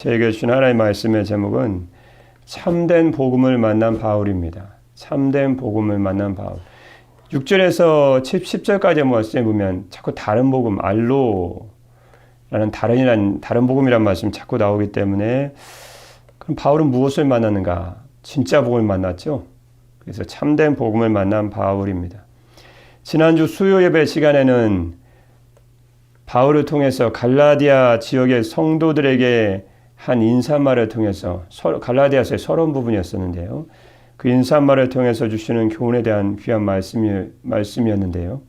저에게 주신 하나님의 말씀의 제목은 참된 복음을 만난 바울입니다. 참된 복음을 만난 바울. 6절에서 10절까지 말씀에 보면 자꾸 다른 복음, 알로라는 다른 복음이란 말씀이 자꾸 나오기 때문에 그럼 바울은 무엇을 만났는가? 진짜 복음을 만났죠. 그래서 참된 복음을 만난 바울입니다. 지난주 수요 예배 시간에는 바울을 통해서 갈라디아 지역의 성도들에게 한 인사말을 통해서 갈라디아서의 서론 부분이었었는데요. 그 인사말을 통해서 주시는 교훈에 대한 귀한 말씀이었는데요.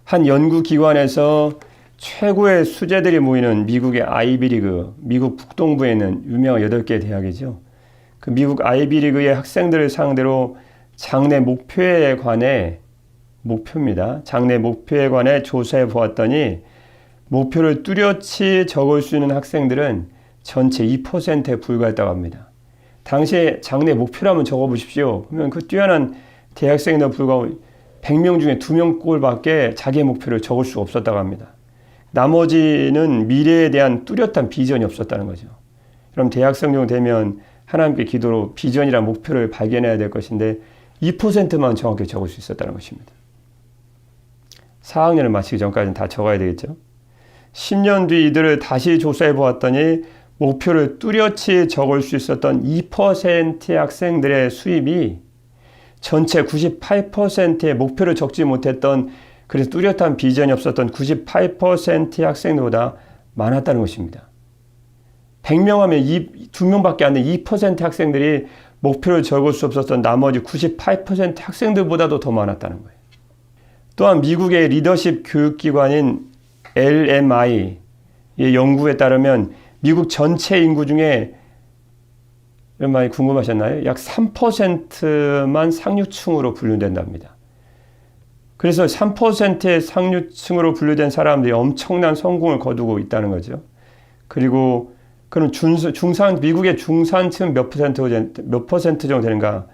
한 연구기관에서 최고의 수재들이 모이는 미국의 아이비리그, 미국 북동부에 있는 유명한 8개의 대학이죠. 그 미국 아이비리그의 학생들을 상대로 장래 목표에 관해 장래 목표에 관해 조사해 보았더니 목표를 뚜렷이 적을 수 있는 학생들은 전체 2%에 불과했다고 합니다. 당시에 장래 목표라면 적어보십시오. 그러면 그 뛰어난 대학생에도 불구하고 100명 중에 2명 꼴밖에 자기의 목표를 적을 수가 없었다고 합니다. 나머지는 미래에 대한 뚜렷한 비전이 없었다는 거죠. 그럼 대학생 정도 되면 하나님께 기도로 비전이란 목표를 발견해야 될 것인데 2%만 정확히 적을 수 있었다는 것입니다. 4학년을 마치기 전까지는 다 적어야 되겠죠. 10년 뒤 이들을 다시 조사해 보았더니 목표를 뚜렷이 적을 수 있었던 2%의 학생들의 수입이 전체 98%의 목표를 적지 못했던, 그래서 뚜렷한 비전이 없었던 98%의 학생들보다 많았다는 것입니다. 100명 하면 2명밖에 안 된 2%의 학생들이 목표를 적을 수 없었던 나머지 98%의 학생들보다도 더 많았다는 거예요. 또한 미국의 리더십 교육기관인 LMI의 연구에 따르면 미국 전체 인구 중에, 이런 말이 궁금하셨나요? 약 3%만 상류층으로 분류된답니다. 그래서 3%의 상류층으로 분류된 사람들이 엄청난 성공을 거두고 있다는 거죠. 그리고 그럼 미국의 중산층 몇 퍼센트 정도 되는가?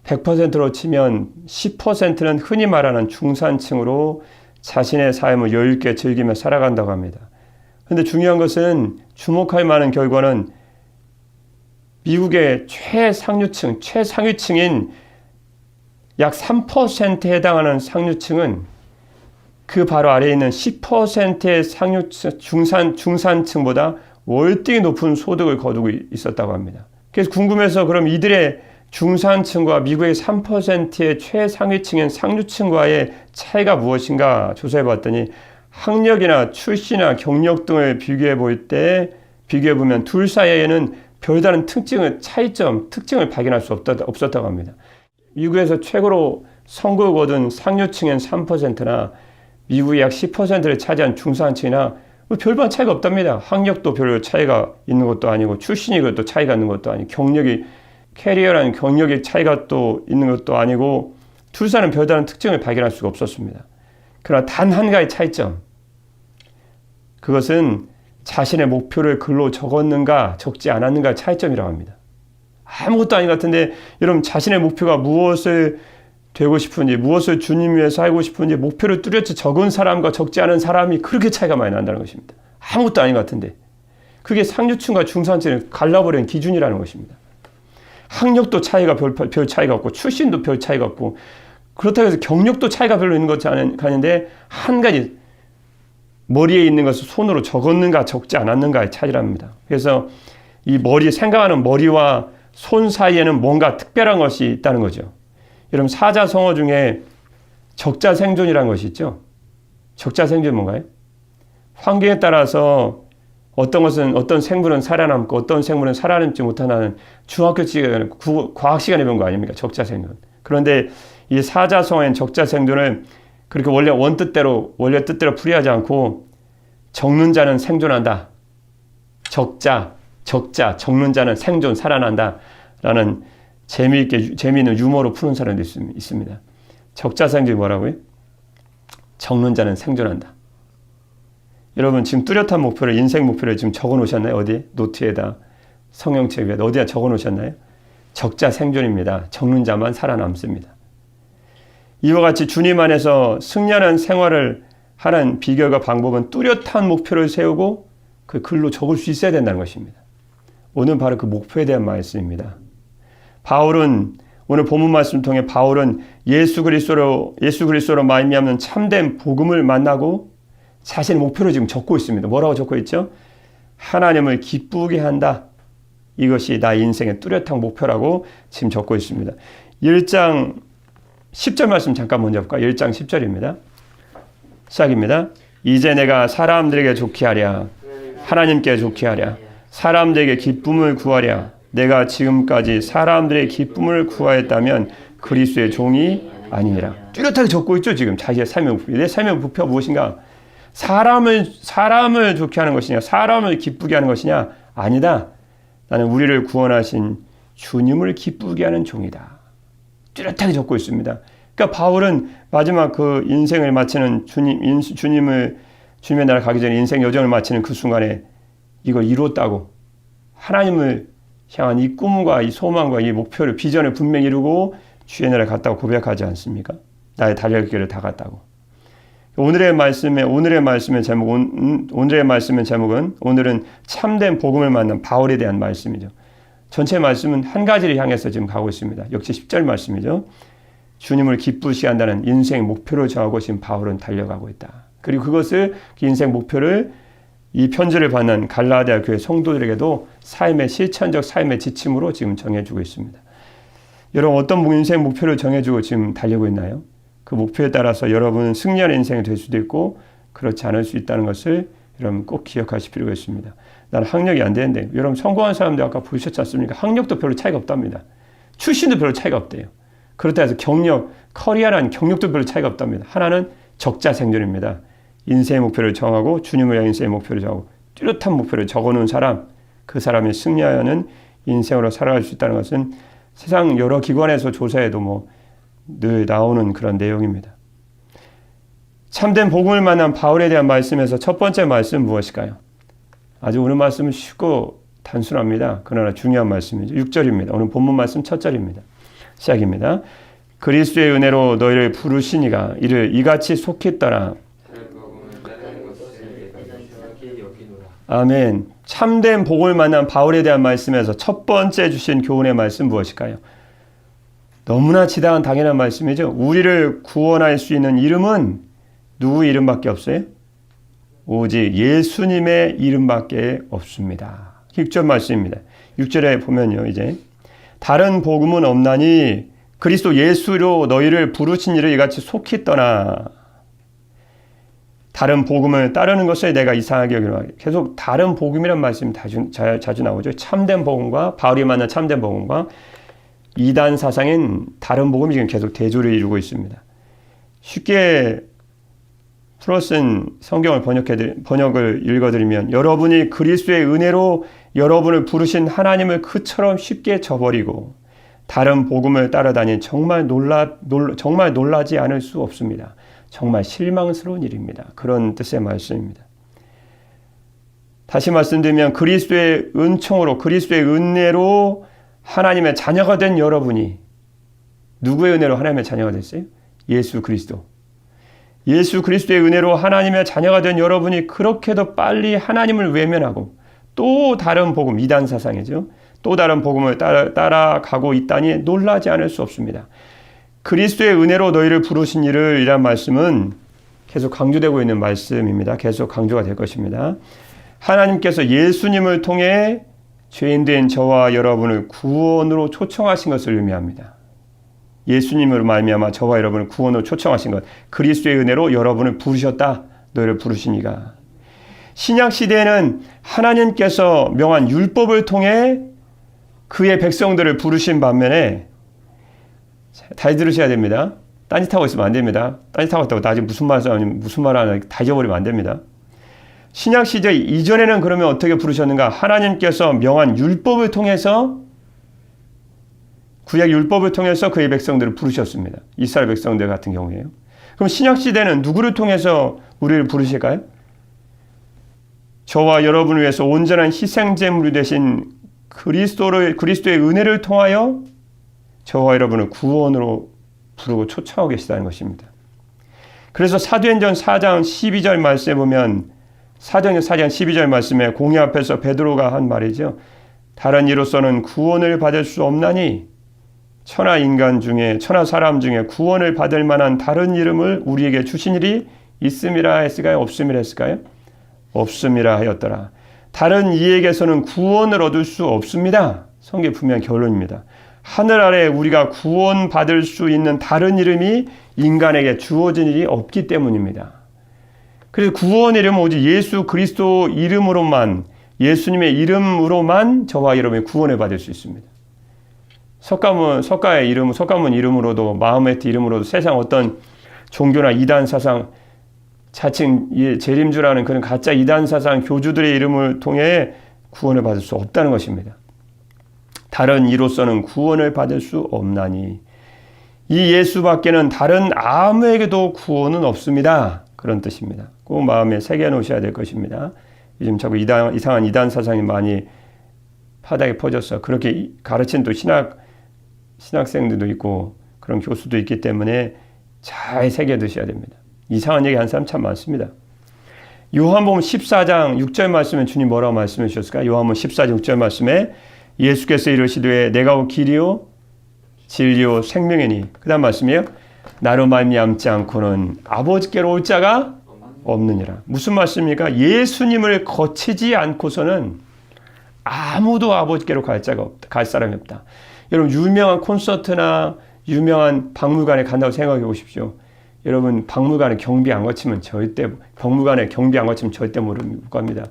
100%로 치면 10%는 흔히 말하는 중산층으로 자신의 삶을 여유있게 즐기며 살아간다고 합니다. 그런데 중요한 것은, 주목할 만한 결과는 미국의 최상위층인 약 3%에 해당하는 상류층은 그 바로 아래에 있는 10%의 중산층보다 월등히 높은 소득을 거두고 있었다고 합니다. 그래서 궁금해서 그럼 이들의 중산층과 미국의 3%의 최상위층인 상류층과의 차이가 무엇인가 조사해 봤더니 학력이나 출신이나 경력 등을 비교해 보면 둘 사이에는 별다른 특징을 발견할 수 없었다고 합니다. 미국에서 최고로 성공을 거둔 상류층인 3%나 미국의 약 10%를 차지한 중산층이나 별반 차이가 없답니다. 학력도 별 차이가 있는 것도 아니고, 출신이 또 차이가 있는 것도 아니고, 캐리어라는 경력의 차이가 또 있는 것도 아니고, 둘 사이는 별다른 특징을 발견할 수가 없었습니다. 그러나 단 한 가지 차이점, 그것은 자신의 목표를 글로 적었는가 적지 않았는가의 차이점이라고 합니다. 아무것도 아닌 것 같은데, 여러분 자신의 목표가 무엇을 되고 싶은지, 무엇을 주님 위해서 하고 싶은지 목표를 뚜렷이 적은 사람과 적지 않은 사람이 그렇게 차이가 많이 난다는 것입니다. 아무것도 아닌 것 같은데, 그게 상류층과 중산층을 갈라버리는 기준이라는 것입니다. 학력도 차이가 별 차이가 없고, 출신도 별 차이가 없고, 그렇다고 해서 경력도 차이가 별로 있는 것이 아닌데, 한 가지 머리에 있는 것을 손으로 적었는가 적지 않았는가의 차이랍니다. 그래서 이 생각하는 머리와 손 사이에는 뭔가 특별한 것이 있다는 거죠. 여러분 사자성어 중에 적자생존이라는 것이 있죠. 적자생존이 뭔가요? 환경에 따라서 어떤 생물은 살아남고 어떤 생물은 살아남지 못하는 중학교 시간에 과학 시간에 배운 거 아닙니까? 적자생존. 그런데 이 사자성어엔 적자생존을 그렇게 원래 뜻대로 풀이하지 않고, 적는 자는 생존한다. 적자, 적는 자는 생존, 살아난다. 라는 재미있는 유머로 푸는 사람도 있습니다. 적자생존이 뭐라고요? 적는 자는 생존한다. 여러분 지금 뚜렷한 목표를, 인생 목표를 지금 적어 놓으셨나요? 어디에? 노트에다, 성경책 위에 어디에 적어 놓으셨나요? 적자생존입니다. 적는 자만 살아남습니다. 이와 같이 주님 안에서 승리하는 생활을 하는 비결과 방법은 뚜렷한 목표를 세우고 그 글로 적을 수 있어야 된다는 것입니다. 오늘 바로 그 목표에 대한 말씀입니다. 바울은 오늘 본문 말씀을 통해 바울은 예수 그리스도로 말미암는 참된 복음을 만나고 자신의 목표를 지금 적고 있습니다. 뭐라고 적고 있죠? 하나님을 기쁘게 한다. 이것이 나의 인생의 뚜렷한 목표라고 지금 적고 있습니다. 1장 10절 말씀 잠깐 먼저 볼까요? 1장 10절입니다. 시작입니다. 이제 내가 사람들에게 좋게 하랴. 하나님께 좋게 하랴. 사람들에게 기쁨을 구하랴. 내가 지금까지 사람들의 기쁨을 구하였다면 그리스도의 종이 아니니라. 뚜렷하게 적고 있죠. 지금 자기의 삶의 목표. 내 삶의 목표가 무엇인가? 사람을 좋게 하는 것이냐, 사람을 기쁘게 하는 것이냐? 아니다. 나는 우리를 구원하신 주님을 기쁘게 하는 종이다. 뚜렷하게 적고 있습니다. 그러니까 바울은 마지막 그 인생을 마치는 주님의 나라 가기 전에 인생 여정을 마치는 그 순간에 이걸 이뤘다고, 하나님을 향한 이 꿈과 이 소망과 이 목표를, 비전을 분명히 이루고 주의 나라에 갔다고 고백하지 않습니까? 나의 달려갈 길을 다 갔다고. 오늘의 말씀의 제목은 오늘은 참된 복음을 만난 바울에 대한 말씀이죠. 전체 말씀은 한 가지를 향해서 지금 가고 있습니다. 역시 10절 말씀이죠. 주님을 기쁘시게 한다는 인생 목표를 정하고 지금 바울은 달려가고 있다. 그리고 그 인생 목표를 이 편지를 받는 갈라디아 교회 성도들에게도 삶의 실천적 삶의 지침으로 지금 정해주고 있습니다. 여러분 어떤 인생 목표를 정해주고 지금 달리고 있나요? 그 목표에 따라서 여러분은 승리하는 인생이 될 수도 있고 그렇지 않을 수 있다는 것을 여러분 꼭 기억하실 필요가 있습니다. 나는 학력이 안 되는데, 여러분 성공한 사람들 아까 보셨지 않습니까? 학력도 별로 차이가 없답니다. 출신도 별로 차이가 없대요. 그렇다 해서 경력, 커리어라는 경력도 별로 차이가 없답니다. 하나는 적자 생존입니다. 인생의 목표를 정하고 주님을 향한 인생의 목표를 정하고 뚜렷한 목표를 적어놓은 사람, 그 사람이 승리하는 인생으로 살아갈 수 있다는 것은 세상 여러 기관에서 조사해도 늘 나오는 그런 내용입니다. 참된 복음을 만난 바울에 대한 말씀에서 첫 번째 말씀은 무엇일까요? 아주 오늘 말씀은 쉽고 단순합니다. 그러나 중요한 말씀이죠. 6절입니다. 오늘 본문 말씀 첫 절입니다. 시작입니다. 그리스도의 은혜로 너희를 부르시니가 이를 이같이 속히 따라. 아멘. 참된 복음을 만난 바울에 대한 말씀에서 첫 번째 주신 교훈의 말씀 무엇일까요? 너무나 지당한 당연한 말씀이죠. 우리를 구원할 수 있는 이름은 누구 이름밖에 없어요? 오직 예수님의 이름밖에 없습니다. 6절 말씀입니다. 6절에 보면요, 이제 다른 복음은 없나니 그리스도 예수로 너희를 부르신 이를 이같이 속히 떠나. 다른 복음을 따르는 것을 내가 이상하게 여기노라. 계속 다른 복음이란 말씀이 자주 나오죠. 참된 복음과 바울이 만난 참된 복음과 이단 사상인 다른 복음이 지금 계속 대조를 이루고 있습니다. 쉽게 플러슨 성경을 번역을 읽어드리면, 여러분이 그리스도의 은혜로 여러분을 부르신 하나님을 그처럼 쉽게 저버리고 다른 복음을 따라다닌 정말 놀라지 않을 수 없습니다. 정말 실망스러운 일입니다. 그런 뜻의 말씀입니다. 다시 말씀드리면 그리스도의 은총으로, 그리스도의 은혜로 하나님의 자녀가 된 여러분이, 누구의 은혜로 하나님의 자녀가 됐어요? 예수 그리스도. 예수 그리스도의 은혜로 하나님의 자녀가 된 여러분이 그렇게도 빨리 하나님을 외면하고 또 다른 복음, 이단 사상이죠. 또 다른 복음을 따라가고 있다니 놀라지 않을 수 없습니다. 그리스도의 은혜로 너희를 부르신 이를 이란 말씀은 계속 강조되고 있는 말씀입니다. 계속 강조가 될 것입니다. 하나님께서 예수님을 통해 죄인된 저와 여러분을 구원으로 초청하신 것을 의미합니다. 예수님으로 말미암아 저와 여러분을 구원으로 초청하신 것, 그리스도의 은혜로 여러분을 부르셨다. 너희를 부르시니가. 신약 시대에는 하나님께서 명한 율법을 통해 그의 백성들을 부르신 반면에, 다 들으셔야 됩니다. 딴짓하고 있으면 안 됩니다. 딴짓하고 있다고 나 지금 무슨 말 하나 다 잊어버리면 안 됩니다. 신약 시대 이전에는 그러면 어떻게 부르셨는가? 하나님께서 명한 율법을 통해서, 구약 율법을 통해서 그의 백성들을 부르셨습니다. 이스라엘 백성들 같은 경우에요. 그럼 신약 시대는 누구를 통해서 우리를 부르실까요? 저와 여러분을 위해서 온전한 희생제물이 되신 그리스도의 은혜를 통하여 저와 여러분을 구원으로 부르고 초청하고 계시다는 것입니다. 그래서 사도행전 4장 12절 말씀에 보면 사도행전 4장 12절 말씀에 공회 앞에서 베드로가 한 말이죠. 다른 이로서는 구원을 받을 수 없나니 천하 인간 중에 천하 사람 중에 구원을 받을 만한 다른 이름을 우리에게 주신 일이 있음이라 했을까요? 없음이라 했을까요? 없음이라 하였더라. 다른 이에게서는 구원을 얻을 수 없습니다. 성경 분명 결론입니다. 하늘 아래 우리가 구원받을 수 있는 다른 이름이 인간에게 주어진 일이 없기 때문입니다. 그래서 구원의 이름은 오직 예수 그리스도 이름으로만, 예수님의 이름으로만 저와 여러분이 구원을 받을 수 있습니다. 석가의 이름, 석가모니 이름으로도, 마호메트 이름으로도 세상 어떤 종교나 이단 사상, 자칭 재림주라는 그런 가짜 이단 사상 교주들의 이름을 통해 구원을 받을 수 없다는 것입니다. 다른 이로서는 구원을 받을 수 없나니 이 예수밖에는 다른 아무에게도 구원은 없습니다. 그런 뜻입니다. 꼭 마음에 새겨놓으셔야 될 것입니다. 요즘 자꾸 이상한 이단 사상이 많이 바닥에 퍼져서 그렇게 가르치는 또 신학생들도 있고 그런 교수도 있기 때문에 잘 새겨두셔야 됩니다. 이상한 얘기 하는 사람 참 많습니다. 요한복음 14장 6절 말씀에 주님 뭐라고 말씀해 주셨을까? 요한복음 14장 6절 말씀에 예수께서 이르시되 내가 길이요 진리요 생명이니 그 다음 말씀이에요. 나로 말미암지 않고는 아버지께로 올 자가 없느니라. 무슨 말씀입니까? 예수님을 거치지 않고서는 아무도 아버지께로 갈 사람이 없다. 여러분 유명한 콘서트나 유명한 박물관에 간다고 생각해 보십시오. 여러분 박물관에 경비 안 거치면 절대 못 갑니다.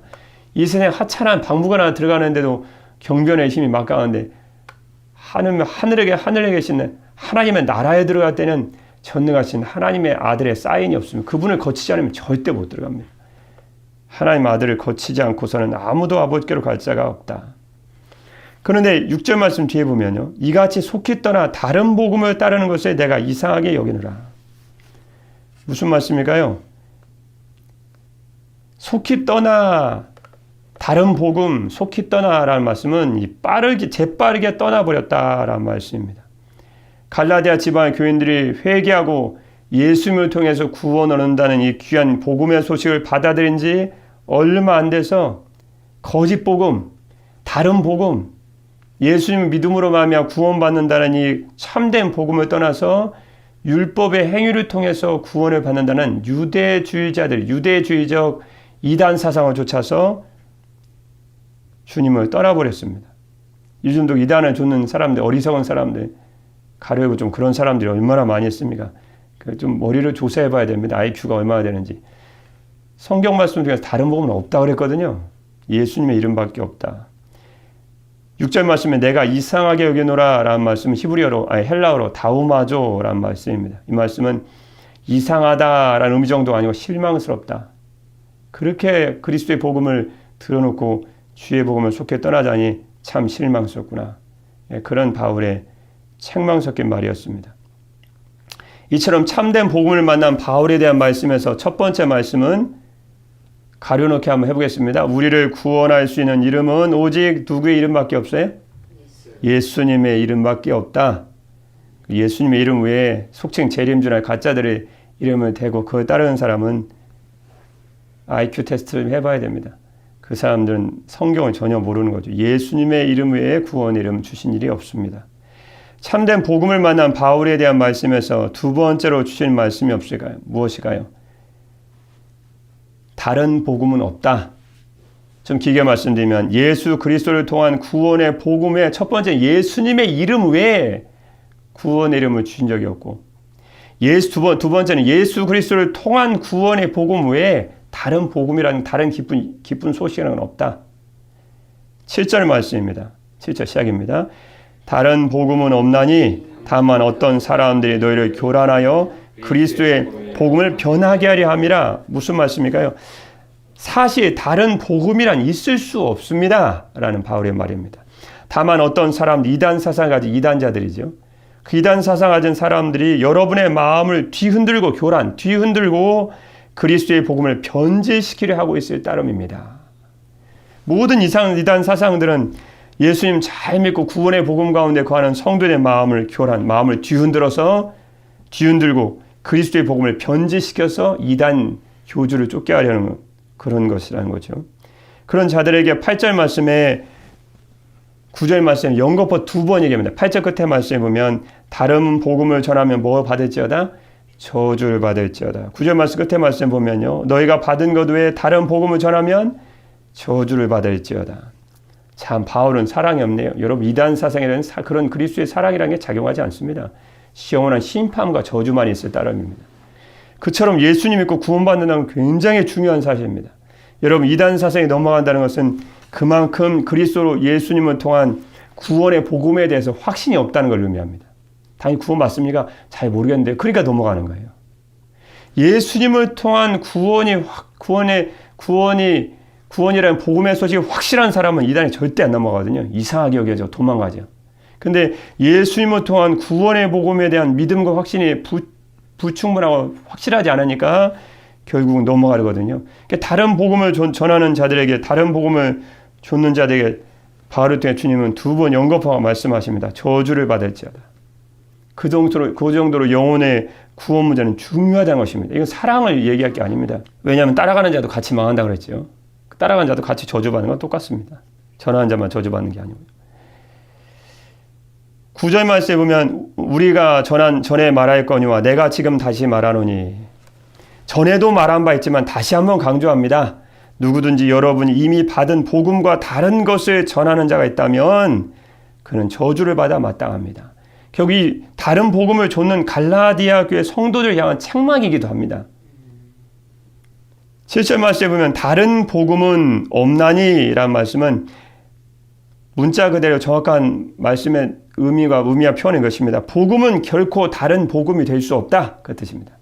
이 세상 하찮은 박물관 하나 들어가는데도 경비원의 힘이 막강한데 하늘에 계시는 하나님의 나라에 들어갈 때는 전능하신 하나님의 아들의 사인이 없으면 그분을 거치지 않으면 절대 못 들어갑니다. 하나님 아들을 거치지 않고서는 아무도 아버지께로 갈 자가 없다. 그런데 6절 말씀 뒤에 보면요. 이같이 속히 떠나 다른 복음을 따르는 것에 내가 이상하게 여기노라. 무슨 말씀일까요? 속히 떠나 다른 복음 속히 떠나라는 말씀은 재빠르게 떠나버렸다라는 말씀입니다. 갈라디아 지방의 교인들이 회개하고 예수님을 통해서 구원을 얻는다는 이 귀한 복음의 소식을 받아들인 지 얼마 안 돼서 거짓 복음, 다른 복음, 예수님을 믿음으로 말미암아 구원받는다는 이 참된 복음을 떠나서 율법의 행위를 통해서 구원을 받는다는 유대주의적 이단 사상을 쫓아서 주님을 떠나버렸습니다. 요즘도 이단을 쫓는 사람들, 어리석은 사람들, 가려고 좀 그런 사람들이 얼마나 많이 있습니까? 좀 머리를 조사해 봐야 됩니다. IQ가 얼마나 되는지. 성경 말씀 중에서 다른 복음은 없다고 그랬거든요. 예수님의 이름밖에 없다. 6절 말씀에 내가 이상하게 여기노라 라는 말씀은 헬라어로 다우마조 라는 말씀입니다. 이 말씀은 이상하다라는 의미 정도가 아니고 실망스럽다. 그렇게 그리스도의 복음을 들어놓고 주의 복음을 속해 떠나자니 참 실망스럽구나. 그런 바울의 책망 섞인 말이었습니다. 이처럼 참된 복음을 만난 바울에 대한 말씀에서 첫 번째 말씀은 가려놓기 한번 해보겠습니다. 우리를 구원할 수 있는 이름은 오직 누구의 이름밖에 없어요? 예수님의 이름밖에 없다. 예수님의 이름 외에 속칭 재림주나 가짜들의 이름을 대고 그걸 따르는 사람은 IQ 테스트를 해봐야 됩니다. 그 사람들은 성경을 전혀 모르는 거죠. 예수님의 이름 외에 구원의 이름 주신 일이 없습니다. 참된 복음을 만난 바울에 대한 말씀에서 두 번째로 주신 말씀이 없을까요? 무엇일까요? 다른 복음은 없다. 좀 길게 말씀드리면 예수 그리스도를 통한 구원의 복음의 첫 번째 예수님의 이름 외에 구원의 이름을 주신 적이 없고 두 번째는 예수 그리스도를 통한 구원의 복음 외에 다른 복음이라는 다른 기쁜 소식이라는 건 없다. 7절 말씀입니다. 7절 시작입니다. 다른 복음은 없나니 다만 어떤 사람들이 너희를 교란하여 그리스도의 복음을 변하게 하려 함이라. 무슨 말씀일까요? 사실 다른 복음이란 있을 수 없습니다. 라는 바울의 말입니다. 다만 어떤 사람들, 이단 사상을 가진 이단자들이죠. 그 이단 사상 가진 사람들이 여러분의 마음을 뒤흔들고 그리스도의 복음을 변질시키려 하고 있을 따름입니다. 모든 이단 사상들은 예수님 잘 믿고 구원의 복음 가운데 거하는 성도의 마음을 뒤흔들고 그리스도의 복음을 변질시켜서 이단 교주를 쫓게 하려는 그런 것이라는 거죠. 그런 자들에게 8절 말씀에 9절 말씀에 연거푸 2번 얘기합니다. 8절 끝에 말씀에 보면 다른 복음을 전하면 뭐 받을지어다? 저주를 받을지어다. 9절 말씀 끝에 말씀 보면요. 너희가 받은 것 외에 다른 복음을 전하면 저주를 받을지어다. 참 바울은 사랑이 없네요. 여러분 이단 사상에는 그런 그리스도의 사랑이라는 게 작용하지 않습니다. 영원한 심판과 저주만 있을 따름입니다. 그처럼 예수님 믿고 구원받는다는 건 굉장히 중요한 사실입니다. 여러분 이단 사상에 넘어간다는 것은 그만큼 그리스도로 예수님을 통한 구원의 복음에 대해서 확신이 없다는 걸 의미합니다. 당연히 구원 맞습니까? 잘 모르겠는데 그러니까 넘어가는 거예요. 예수님을 통한 구원이라는 복음의 소식이 확실한 사람은 이단에 절대 안 넘어가거든요. 이상하게 여겨져 도망가죠. 근데 예수님을 통한 구원의 복음에 대한 믿음과 확신이 부충분하고 확실하지 않으니까 결국 넘어가거든요. 다른 복음을 전하는 자들에게 다른 복음을 줬는 자들에게 바울을 통해 주님은 2번 연거푸하고 말씀하십니다. 저주를 받을지어다. 그 정도로 영혼의 구원 문제는 중요하다는 것입니다. 이건 사랑을 얘기할 게 아닙니다. 왜냐하면 따라가는 자도 같이 망한다고 그랬죠. 따라가는 자도 같이 저주받는 건 똑같습니다. 전하는 자만 저주받는 게 아니고요. 9절 말씀에 보면 우리가 전에 말하였거니와 내가 지금 다시 말하노니 전에도 말한 바 있지만 다시 한번 강조합니다. 누구든지 여러분이 이미 받은 복음과 다른 것을 전하는 자가 있다면 그는 저주를 받아 마땅합니다. 결국 이 다른 복음을 좇는 갈라디아 교회 성도들 향한 책망이기도 합니다. 7절 말씀에 보면 다른 복음은 없나니 라는 말씀은 문자 그대로 정확한 말씀의 의미와 표현인 것입니다. 복음은 결코 다른 복음이 될 수 없다. 그 뜻입니다.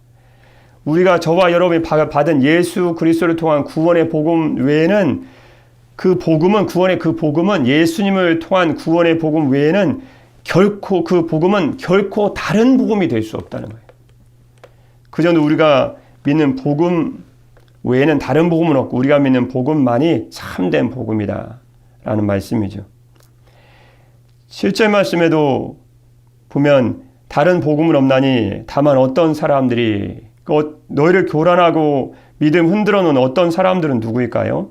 우리가 저와 여러분이 받은 예수 그리스도를 통한 구원의 복음 외에는 구원의 복음은 예수님을 통한 구원의 복음 외에는 그 복음은 결코 다른 복음이 될 수 없다는 거예요. 그전에 우리가 믿는 복음 외에는 다른 복음은 없고 우리가 믿는 복음만이 참된 복음이다 라는 말씀이죠. 7절 말씀에도 보면 다른 복음은 없나니 다만 어떤 사람들이 너희를 교란하고 믿음 흔들어 놓은 어떤 사람들은 누구일까요?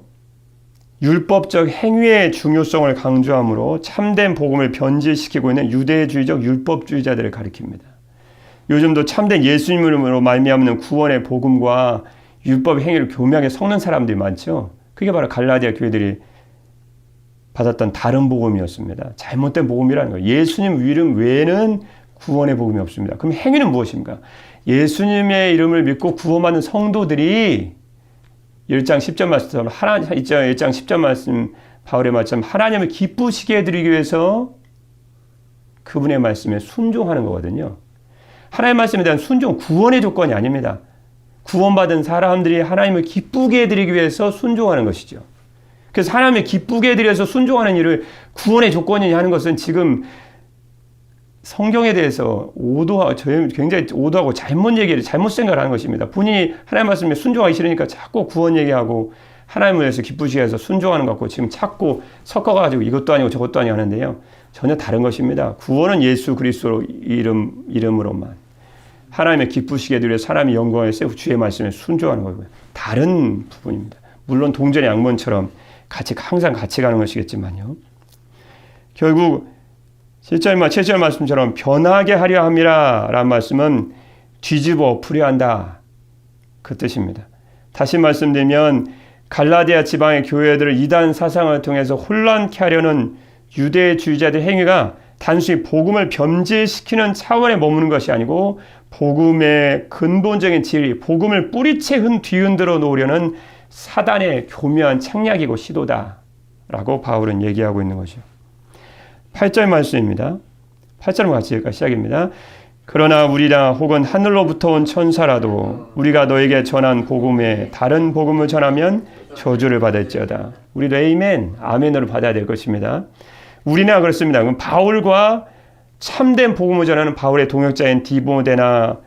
율법적 행위의 중요성을 강조함으로 참된 복음을 변질시키고 있는 유대주의적 율법주의자들을 가리킵니다. 요즘도 참된 예수님으로 말미암는 구원의 복음과 율법 행위를 교묘하게 섞는 사람들이 많죠. 그게 바로 갈라디아 교회들이 받았던 다른 복음이었습니다. 잘못된 복음이라는 거예요. 예수님 이름 외에는 구원의 복음이 없습니다. 그럼 행위는 무엇입니까? 예수님의 이름을 믿고 구원받는 성도들이 1장 10절 말씀처럼 1장 10절 말씀 바울의 말씀 하나님을 기쁘시게 해드리기 위해서 그분의 말씀에 순종하는 거거든요. 하나님의 말씀에 대한 순종 구원의 조건이 아닙니다. 구원받은 사람들이 하나님을 기쁘게 해드리기 위해서 순종하는 것이죠. 그래서 하나님을 기쁘게 해드리기 위해서 순종하는 일을 구원의 조건이냐 하는 것은 지금 성경에 대해서 굉장히 오도하고 잘못 생각을 하는 것입니다. 본인이 하나님 말씀에 순종하기 싫으니까 자꾸 구원 얘기하고 하나님을 위해서 기쁘시게 해서 순종하는 것 같고 지금 자꾸 섞어가지고 이것도 아니고 저것도 아니고 하는데요. 전혀 다른 것입니다. 구원은 예수 그리스도 이름으로만 하나님의 기쁘시게 해드리기 위해서 하나님의 영광을 세우고 주의 말씀에 순종하는 거고요. 다른 부분입니다. 물론 동전의 양면처럼 항상 같이 가는 것이겠지만요. 결국 7절 말씀처럼 변하게 하려 함이라 라는 말씀은 뒤집어 엎으려 한다. 그 뜻입니다. 다시 말씀드리면 갈라디아 지방의 교회들을 이단 사상을 통해서 혼란케 하려는 유대주의자들의 행위가 단순히 복음을 변질시키는 차원에 머무는 것이 아니고 복음의 근본적인 진리, 복음을 뿌리채 뒤흔들어 놓으려는 사단의 교묘한 책략이고 시도다라고 바울은 얘기하고 있는 거죠. 8절 말씀입니다. 8절은 같이 시작입니다. 그러나 우리나 혹은 하늘로부터 온 천사라도 우리가 너에게 전한 복음에 다른 복음을 전하면 저주를 받을지어다. 우리도 아멘으로 받아야 될 것입니다. 우리나 그렇습니다. 그럼 바울과 참된 복음을 전하는 바울의 동역자인 디모데나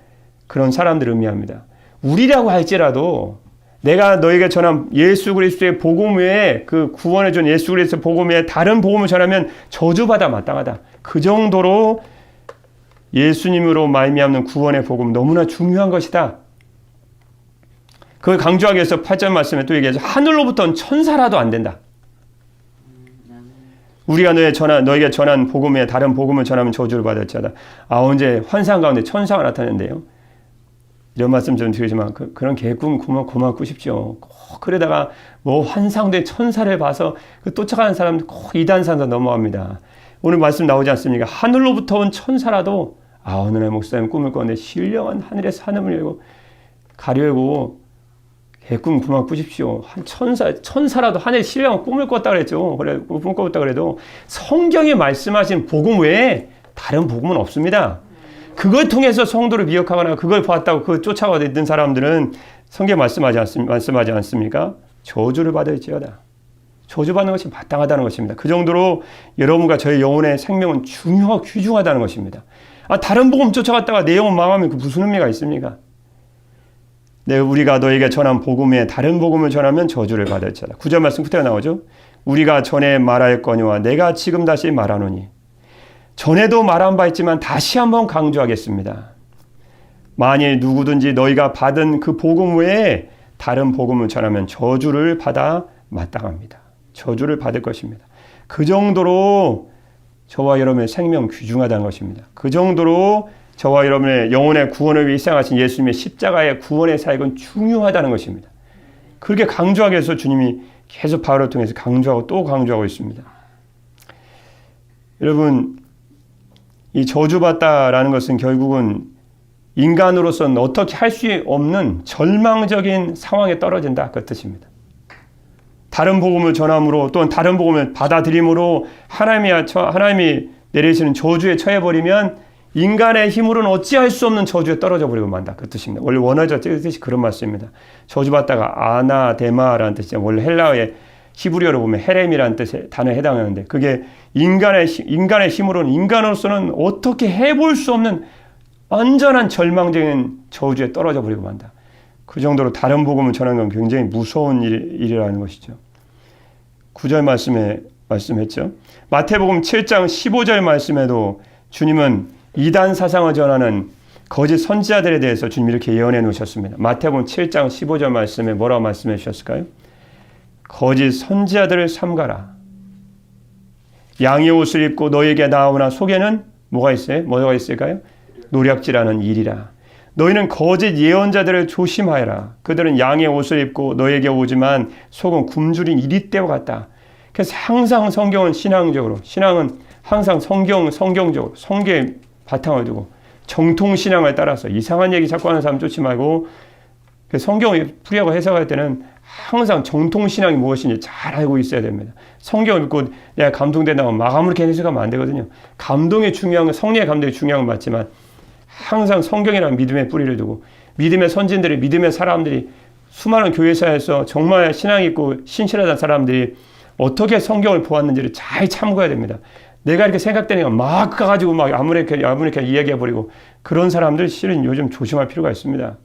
그런 사람들을 의미합니다. 우리라고 할지라도 내가 너에게 전한 예수 그리스도의 복음 외에 그 구원해 준 예수 그리스도의 복음 외에 다른 복음을 전하면 저주받아 마땅하다. 그 정도로 예수님으로 말미암는 구원의 복음 너무나 중요한 것이다. 그걸 강조하기 위해서 8절 말씀에 또 얘기하죠. 하늘로부터는 천사라도 안 된다. 우리가 너에게 전한 복음에 다른 복음을 전하면 저주를 받을지어다. 언제 환상 가운데 천사가 나타났는데요. 이런 말씀 좀 드리지만 그런 개꿈 그만 꾸십시오. 꼭 그러다가 뭐 환상된 천사를 봐서 쫓아가는 사람들 꼭 이단산도 넘어갑니다. 오늘 말씀 나오지 않습니까? 하늘로부터 온 천사라도 어느 날 목사님 꿈을 꿨는데 신령한 하늘에서 하늘을 열고 가려고 개꿈 그만 꾸십시오. 한 천사라도 하늘에 신령한 꿈을 꿨다 그랬죠. 그래 꿈을 꿨다 그래도 성경에 말씀하신 복음 외에 다른 복음은 없습니다. 그걸 통해서 성도를 미혹하거나 그걸 보았다고 그걸 쫓아가고 있는 사람들은 성경에 말씀하지 않습니까? 저주를 받을지어다. 저주받는 것이 마땅하다는 것입니다. 그 정도로 여러분과 저의 영혼의 생명은 귀중하다는 것입니다. 다른 복음 쫓아갔다가 내 영혼 망하면 그 무슨 의미가 있습니까? 우리가 너에게 전한 복음에 다른 복음을 전하면 저주를 받을지어다. 9절 말씀 그대로 나오죠. 우리가 전에 말하였거니와 내가 지금 다시 말하노니. 전에도 말한 바 있지만 다시 한번 강조하겠습니다. 만일 누구든지 너희가 받은 그 복음 외에 다른 복음을 전하면 저주를 받아 마땅합니다. 저주를 받을 것입니다. 그 정도로 저와 여러분의 생명 귀중하다는 것입니다. 그 정도로 저와 여러분의 영혼의 구원을 위해 희생하신 예수님의 십자가의 구원의 사역은 중요하다는 것입니다. 그렇게 강조하기 위해서 주님이 계속 바울을 통해서 강조하고 또 강조하고 있습니다. 여러분, 이 저주받다라는 것은 결국은 인간으로서는 어떻게 할 수 없는 절망적인 상황에 떨어진다 그 뜻입니다. 다른 복음을 전함으로 또는 다른 복음을 받아들임으로 하나님이 내리시는 저주에 처해버리면 인간의 힘으로는 어찌할 수 없는 저주에 떨어져 버리고 만다 그 뜻입니다. 원래 원어적 뜻이 그런 말씀입니다. 저주받다가 아나데마라는 뜻이죠. 원래 헬라어의 히브리어로 보면 헤렘이라는 뜻의 단어에 해당하는데 그게 인간의 힘으로는 인간으로서는 어떻게 해볼 수 없는 완전한 절망적인 저주에 떨어져 버리고 만다. 그 정도로 다른 복음을 전하는 건 굉장히 무서운 일이라는 것이죠. 9절 말씀에 말씀했죠. 마태복음 7장 15절 말씀에도 주님은 이단 사상을 전하는 거짓 선지자들에 대해서 주님이 이렇게 예언해 놓으셨습니다. 마태복음 7장 15절 말씀에 뭐라고 말씀해 주셨을까요? 거짓 선지자들을 삼가라. 양의 옷을 입고 너에게 나오나 속에는 뭐가 있어요? 뭐가 있을까요? 노략질하는 일이라. 너희는 거짓 예언자들을 조심하여라. 그들은 양의 옷을 입고 너에게 오지만 속은 굶주린 이리떼와 같다. 그래서 항상 성경은 신앙은 항상 성경적으로 성경에 바탕을 두고 정통신앙을 따라서 이상한 얘기 자꾸 하는 사람 쫓지 말고 성경을 풀이하고 해석할 때는 항상 정통신앙이 무엇인지 잘 알고 있어야 됩니다. 성경을 읽고 내가 감동된다고 막 아무렇게 해석하면 안 되거든요. 성령의 감동이 중요한 건 맞지만 항상 성경이라는 믿음의 뿌리를 두고 믿음의 선진들이 믿음의 사람들이 수많은 교회사에서 정말 신앙 있고 신실하다는 사람들이 어떻게 성경을 보았는지를 잘 참고해야 됩니다. 내가 이렇게 생각되니까 막 가가지고 막 아무렇게 이야기해버리고 그런 사람들 실은 요즘 조심할 필요가 있습니다.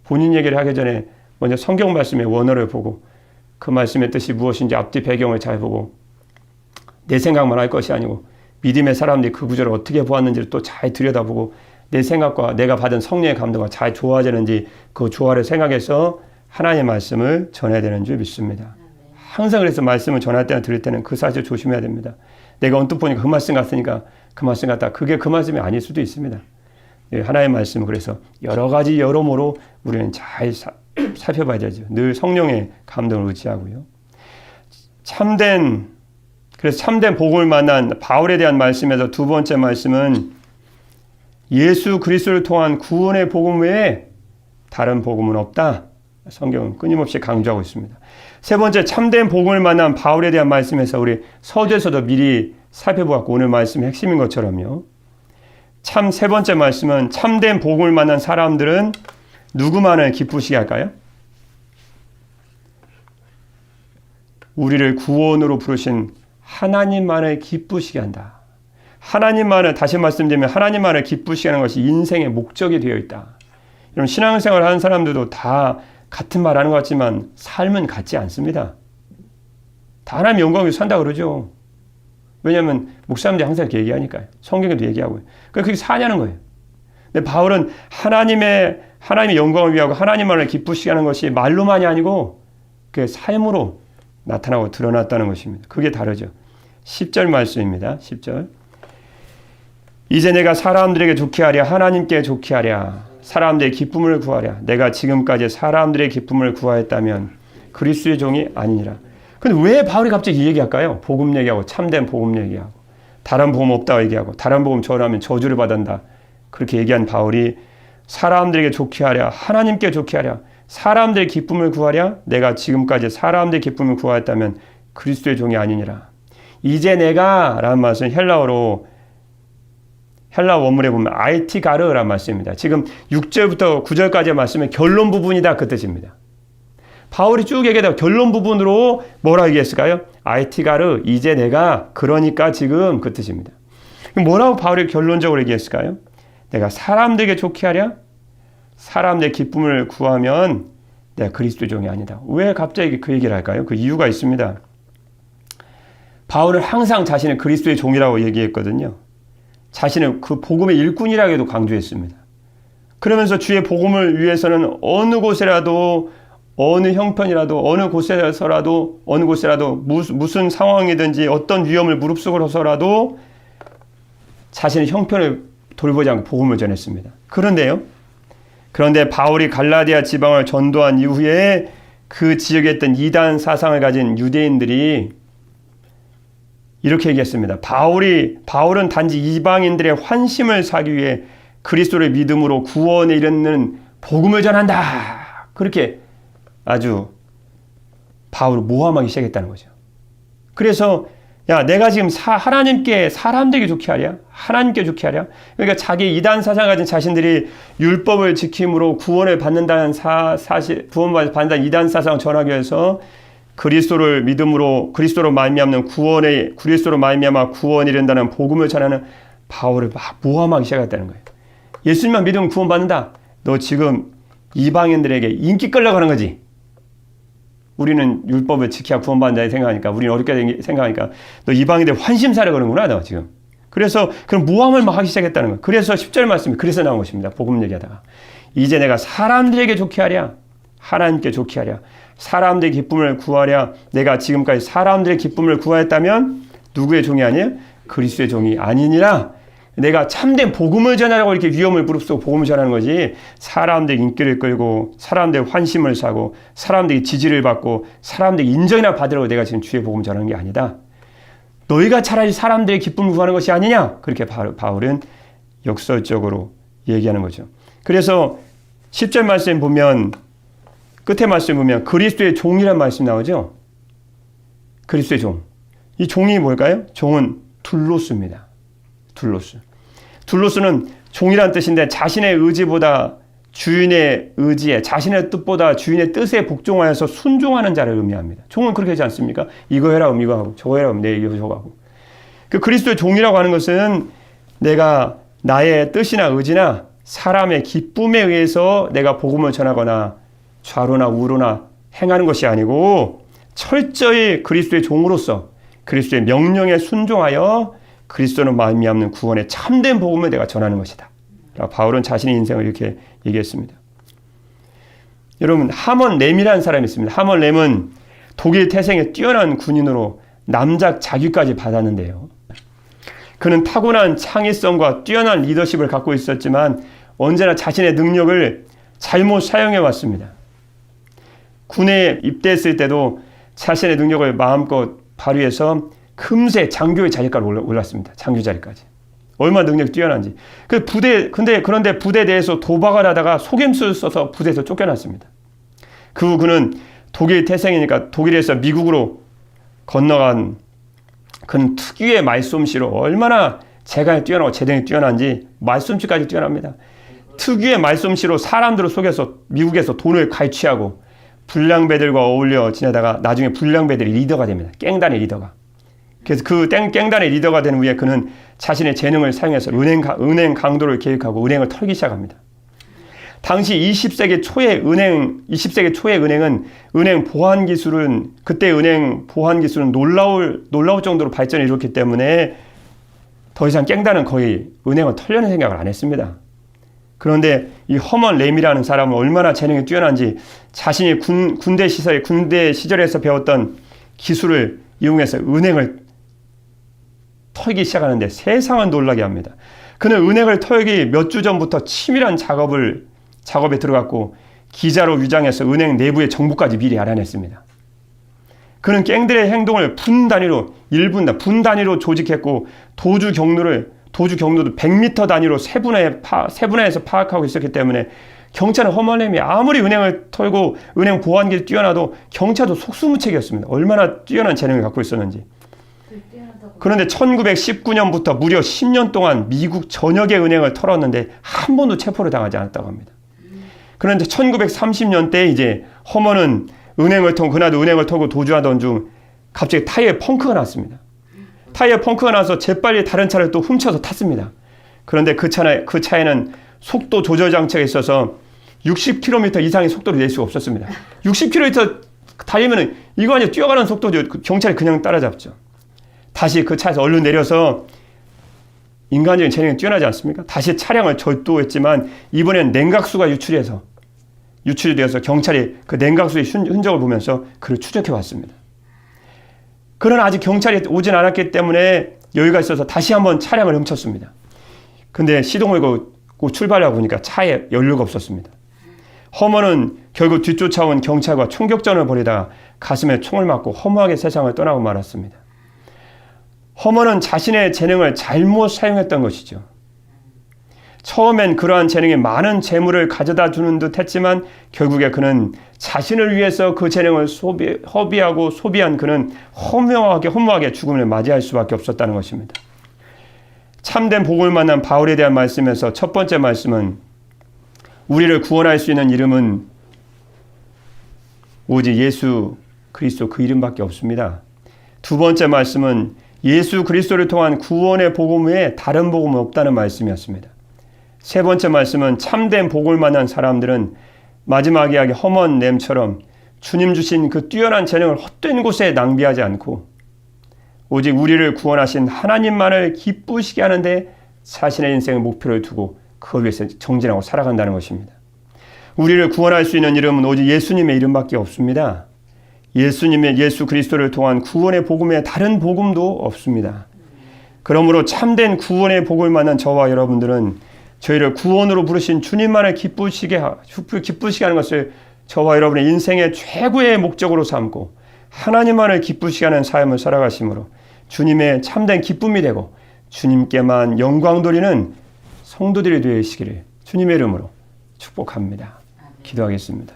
본인 얘기를 하기 전에 먼저 성경 말씀의 원어를 보고 그 말씀의 뜻이 무엇인지 앞뒤 배경을 잘 보고 내 생각만 할 것이 아니고 믿음의 사람들이 그 구절을 어떻게 보았는지를 또 잘 들여다보고 내 생각과 내가 받은 성령의 감동과 잘 조화되는지 그 조화를 생각해서 하나님의 말씀을 전해야 되는 줄 믿습니다. 항상 그래서 말씀을 전할 때나 들을 때는 그 사실 조심해야 됩니다. 내가 언뜻 보니까 그 말씀 같으니까 그 말씀 같다. 그게 그 말씀이 아닐 수도 있습니다. 하나님의 말씀은 그래서 여러 가지 여러모로 우리는 잘 살펴봐야 되죠. 늘 성령의 감동을 의지하고요. 그래서 참된 복음을 만난 바울에 대한 말씀에서 두 번째 말씀은 예수 그리스도를 통한 구원의 복음 외에 다른 복음은 없다. 성경은 끊임없이 강조하고 있습니다. 세 번째, 참된 복음을 만난 바울에 대한 말씀에서 우리 서두에서도 미리 살펴보았고 오늘 말씀의 핵심인 것처럼요. 세 번째 말씀은 참된 복음을 만난 사람들은 누구만을 기쁘시게 할까요? 우리를 구원으로 부르신 하나님만을 기쁘시게 한다. 다시 말씀드리면 하나님만을 기쁘시게 하는 것이 인생의 목적이 되어 있다. 이런 신앙생활을 하는 사람들도 다 같은 말 하는 것 같지만 삶은 같지 않습니다. 다 하나님 영광을 위해서 산다 그러죠. 왜냐하면 목사님들이 항상 이렇게 얘기하니까요. 성경에도 얘기하고요. 그렇게 사냐는 거예요. 근데 바울은 하나님의 영광을 위하고 하나님만을 기쁘시게 하는 것이 말로만이 아니고 그게 삶으로 나타나고 드러났다는 것입니다. 그게 다르죠. 10절 말씀입니다. 10절. 이제 내가 사람들에게 좋게 하랴 하나님께 좋게 하랴 사람들의 기쁨을 구하랴 내가 지금까지 사람들의 기쁨을 구하였다면 그리스도의 종이 아니니라. 근데 왜 바울이 갑자기 이 얘기할까요? 복음 얘기하고 참된 복음 얘기하고 다른 복음 없다고 얘기하고 다른 복음 전하면 저주를 받는다. 그렇게 얘기한 바울이 사람들에게 좋게 하랴 하나님께 좋게 하랴 사람들의 기쁨을 구하랴 내가 지금까지 사람들의 기쁨을 구하였다면 그리스도의 종이 아니니라. 이제 내가 라는 말은 헬라 원문에 보면 아이티가르라는 말씀입니다. 지금 6절부터 9절까지의 말씀은 결론 부분이다 그 뜻입니다. 바울이 쭉 얘기하다가 결론 부분으로 뭐라고 얘기했을까요? 아이티가르 이제 내가 그러니까 지금 그 뜻입니다. 뭐라고 바울이 결론적으로 얘기했을까요? 내가 사람들에게 좋게 하랴 사람들의 기쁨을 구하면 내가 그리스도의 종이 아니다. 왜 갑자기 그 얘기를 할까요? 그 이유가 있습니다. 바울은 항상 자신을 그리스도의 종이라고 얘기했거든요. 자신은 그 복음의 일꾼이라고도 강조했습니다. 그러면서 주의 복음을 위해서는 어느 곳이라도 어느 형편이라도 어느 곳에서라도 어느 곳이라도 무슨 상황이든지 어떤 위험을 무릅쓰고서라도 자신의 형편을 돌보지 않고 복음을 전했습니다. 그런데 바울이 갈라디아 지방을 전도한 이후에 그 지역에 있던 이단 사상을 가진 유대인들이 이렇게 얘기했습니다. 바울은 단지 이방인들의 환심을 사기 위해 그리스도를 믿음으로 구원에 이르는 복음을 전한다. 그렇게 아주 바울을 모함하기 시작했다는 거죠. 그래서 야 내가 지금 하나님께 사람들에게 좋게 하랴 하나님께 좋게 하랴 그러니까 자기 이단 사상 가진 자신들이 율법을 지킴으로 구원을 받는다는 구원을 받는다는 이단 사상을 전하기 위해서 그리스도를 믿음으로 그리스도로 말미암는 그리스도로 말미암아 구원이 이른다는 복음을 전하는 바울을 막 모함하기 시작했다는 거예요. 예수님만 믿으면 구원받는다. 너 지금 이방인들에게 인기 끌려가는 거지. 우리는 율법을 지켜야 구원받는다 생각하니까 우리는 어렵게 생각하니까 너 이방인들 환심사려 그러는구나 너 지금. 그래서 그런 모함을 막 하기 시작했다는 거예요. 그래서 10절 말씀이 그래서 나온 것입니다. 복음 얘기하다가 이제 내가 사람들에게 좋게 하랴 하나님께 좋게 하랴 사람들의 기쁨을 구하랴 내가 지금까지 사람들의 기쁨을 구하였다면 누구의 종이 아니에요? 그리스도의 종이 아니니라. 내가 참된 복음을 전하라고 이렇게 위험을 무릅쓰고 복음을 전하는 거지 사람들의 인기를 끌고 사람들의 환심을 사고 사람들의 지지를 받고 사람들의 인정이나 받으려고 내가 지금 주의 복음을 전하는 게 아니다. 너희가 차라리 사람들의 기쁨을 구하는 것이 아니냐. 그렇게 바울은 역설적으로 얘기하는 거죠. 그래서 10절 말씀 보면 끝에 말씀 보면 그리스도의 종이라는 말씀이 나오죠. 그리스도의 종. 이 종이 뭘까요? 종은 둘로스입니다. 둘로스는 종이란 뜻인데 자신의 의지보다 주인의 의지에 자신의 뜻보다 주인의 뜻에 복종하여서 순종하는 자를 의미합니다. 종은 그렇게 하지 않습니까? 이거 해라 하면 이거 하고 저거 해라 하면 내 이거 저거 하고. 그 그리스도의 종이라고 하는 것은 내가 나의 뜻이나 의지나 사람의 기쁨에 의해서 내가 복음을 전하거나 좌로나 우로나 행하는 것이 아니고 철저히 그리스도의 종으로서 그리스도의 명령에 순종하여 그리스도는 말미암는 구원의 참된 복음을 내가 전하는 것이다. 바울은 자신의 인생을 이렇게 얘기했습니다. 여러분 하먼 렘이라는 사람이 있습니다. 하먼 렘은 독일 태생의 뛰어난 군인으로 남작 자귀까지 받았는데요. 그는 타고난 창의성과 뛰어난 리더십을 갖고 있었지만 언제나 자신의 능력을 잘못 사용해 왔습니다. 군에 입대했을 때도 자신의 능력을 마음껏 발휘해서 금세 장교의 자리까지 올랐습니다. 장교 자리까지. 얼마나 능력이 뛰어난지. 그런데 부대 내에서 도박을 하다가 속임수를 써서 부대에서 쫓겨났습니다. 그 후 그는 독일 태생이니까 독일에서 미국으로 건너간 그는 특유의 말솜씨로 얼마나 재간이 뛰어나고 재능이 뛰어난지 말솜씨까지 뛰어납니다. 특유의 말솜씨로 사람들을 속여서 미국에서 돈을 갈취하고 불량배들과 어울려 지내다가 나중에 불량배들의 리더가 됩니다. 깽단의 리더가. 그래서 그 깽단의 리더가 된 후에 그는 자신의 재능을 사용해서 은행 강도를 계획하고 은행을 털기 시작합니다. 당시 20세기 초의 은행은 은행 보안 기술은 놀라울 정도로 발전을 이뤘기 때문에 더 이상 깽단은 거의 은행을 털려는 생각을 안 했습니다. 그런데 이 허먼 램이라는 사람은 얼마나 재능이 뛰어난지 자신이 군대 시절에서 배웠던 기술을 이용해서 은행을 털기 시작하는데 세상을 놀라게 합니다. 그는 은행을 털기 몇 주 전부터 치밀한 작업에 들어갔고 기자로 위장해서 은행 내부의 정보까지 미리 알아냈습니다. 그는 갱들의 행동을 분 단위로 조직했고 도주 경로도 100m 단위로 세분화해서 파악하고 있었기 때문에 경찰은 허먼 램이 아무리 은행을 털고 은행 보안기를 뛰어나도 경찰도 속수무책이었습니다. 얼마나 뛰어난 재능을 갖고 있었는지. 그런데 1919년부터 무려 10년 동안 미국 전역의 은행을 털었는데 한 번도 체포를 당하지 않았다고 합니다. 그런데 1930년대에 이제 허먼은 그날도 은행을 털고 도주하던 중 갑자기 타이어에 펑크가 났습니다. 타이어에 펑크가 나서 재빨리 다른 차를 또 훔쳐서 탔습니다. 그런데 그 차에는 속도 조절 장치가 있어서 60km 이상의 속도를 낼 수가 없었습니다. 60km 달리면은 이거 아니야, 뛰어가는 속도죠. 경찰이 그냥 따라잡죠. 다시 그 차에서 얼른 내려서 인간적인 재능이 뛰어나지 않습니까? 다시 차량을 절도했지만 이번엔 냉각수가 유출이 되어서 경찰이 그 냉각수의 흔적을 보면서 그를 추적해 왔습니다. 그러나 아직 경찰이 오진 않았기 때문에 여유가 있어서 다시 한번 차량을 훔쳤습니다. 근데 시동을 걸고 출발하고 보니까 차에 연료가 없었습니다. 허먼은 결국 뒤쫓아온 경찰과 총격전을 벌이다가 가슴에 총을 맞고 허무하게 세상을 떠나고 말았습니다. 허먼은 자신의 재능을 잘못 사용했던 것이죠. 처음엔 그러한 재능이 많은 재물을 가져다 주는 듯 했지만 결국에 그는 자신을 위해서 그 재능을 소비한 그는 허무하게 죽음을 맞이할 수밖에 없었다는 것입니다. 참된 복을 만난 바울에 대한 말씀에서 첫 번째 말씀은 우리를 구원할 수 있는 이름은 오직 예수 그리스도 그 이름밖에 없습니다. 두 번째 말씀은 예수 그리스도를 통한 구원의 복음 외에 다른 복음은 없다는 말씀이었습니다. 세 번째 말씀은 참된 복을 만난 사람들은 마지막 이야기 허먼 램처럼 주님 주신 그 뛰어난 재능을 헛된 곳에 낭비하지 않고 오직 우리를 구원하신 하나님만을 기쁘시게 하는데 자신의 인생의 목표를 두고 그걸 위해서 정진하고 살아간다는 것입니다. 우리를 구원할 수 있는 이름은 오직 예수님의 이름밖에 없습니다. 예수 그리스도를 통한 구원의 복음에 다른 복음도 없습니다. 그러므로 참된 구원의 복을 만난 저와 여러분들은 저희를 구원으로 부르신 주님만을 기쁘시게 하는 것을 저와 여러분의 인생의 최고의 목적으로 삼고 하나님만을 기쁘시게 하는 삶을 살아가심으로 주님의 참된 기쁨이 되고 주님께만 영광 돌리는 성도들이 되시기를 주님의 이름으로 축복합니다. 기도하겠습니다.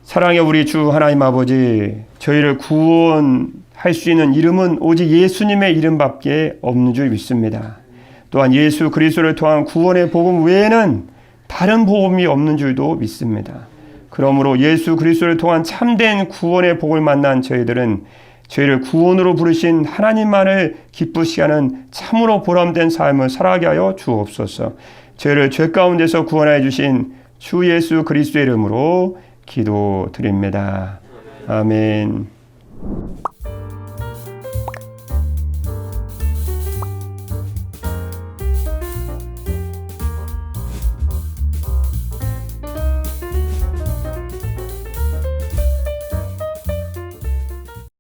사랑의 우리 주 하나님 아버지, 저희를 구원할 수 있는 이름은 오직 예수님의 이름밖에 없는 줄 믿습니다. 또한 예수 그리스도를 통한 구원의 복음 외에는 다른 복음이 없는 줄도 믿습니다. 그러므로 예수 그리스도를 통한 참된 구원의 복을 만난 저희들은 저희를 구원으로 부르신 하나님만을 기쁘시게 하는 참으로 보람된 삶을 살아가게 하여 주옵소서. 저희를 죄 가운데서 구원하여 주신 주 예수 그리스도의 이름으로 기도드립니다. 아멘.